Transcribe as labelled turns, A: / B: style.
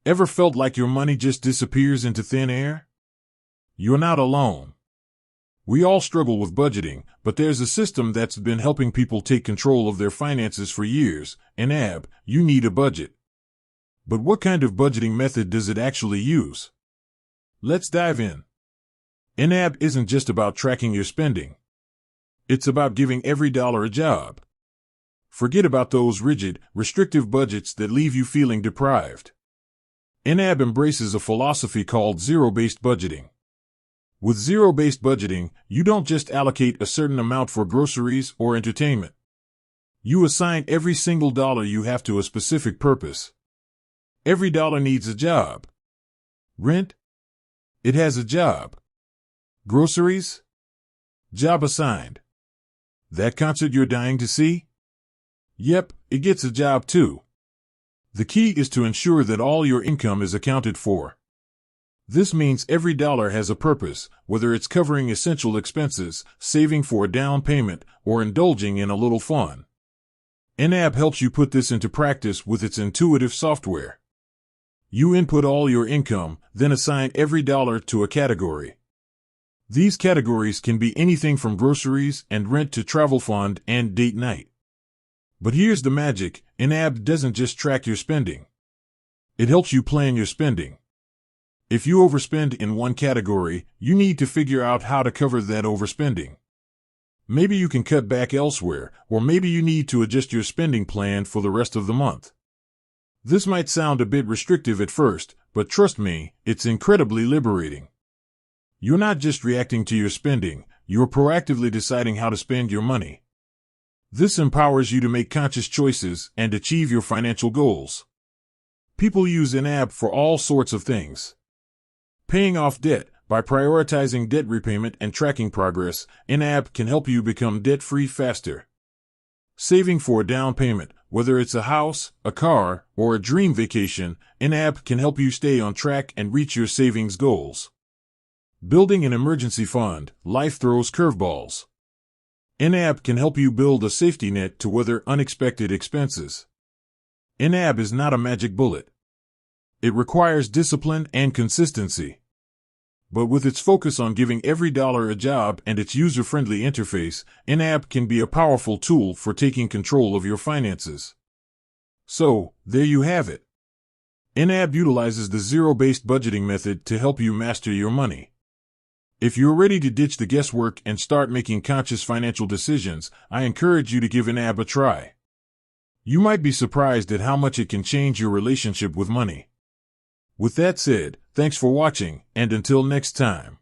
A: Ever felt like your money just disappears into thin air? You're not alone. We all struggle with budgeting, but there's a system that's been helping people take control of their finances for years. YNAB, you need a budget. But what kind of budgeting method does it actually use? Let's dive in. YNAB isn't just about tracking your spending. It's about giving every dollar a job. Forget about those rigid, restrictive budgets that leave you feeling deprived. YNAB embraces a philosophy called zero-based budgeting. With zero-based budgeting, you don't just allocate a certain amount for groceries or entertainment. You assign every single dollar you have to a specific purpose. Every dollar needs a job. Rent? It has a job. Groceries? Job assigned. That concert you're dying to see? Yep, it gets a job too. The key is to ensure that all your income is accounted for. This means every dollar has a purpose, whether it's covering essential expenses, saving for a down payment, or indulging in a little fun. YNAB helps you put this into practice with its intuitive software. You input all your income, then assign every dollar to a category. These categories can be anything from groceries and rent to travel fund and date night. But here's the magic: YNAB doesn't just track your spending. It helps you plan your spending. If you overspend in one category, you need to figure out how to cover that overspending. Maybe you can cut back elsewhere, or maybe you need to adjust your spending plan for the rest of the month. This might sound a bit restrictive at first, but trust me, it's incredibly liberating. You're not just reacting to your spending, you're proactively deciding how to spend your money. This empowers you to make conscious choices and achieve your financial goals. People use YNAB for all sorts of things. Paying off debt. By prioritizing debt repayment and tracking progress, YNAB can help you become debt-free faster. Saving for a down payment. Whether it's a house, a car, or a dream vacation, YNAB can help you stay on track and reach your savings goals. Building an emergency fund. Life throws curveballs. YNAB can help you build a safety net to weather unexpected expenses. YNAB is not a magic bullet. It requires discipline and consistency. But with its focus on giving every dollar a job and its user-friendly interface, YNAB can be a powerful tool for taking control of your finances. So, there you have it. YNAB utilizes the zero-based budgeting method to help you master your money. If you're ready to ditch the guesswork and start making conscious financial decisions, I encourage you to give YNAB a try. You might be surprised at how much it can change your relationship with money. With that said, thanks for watching, and until next time.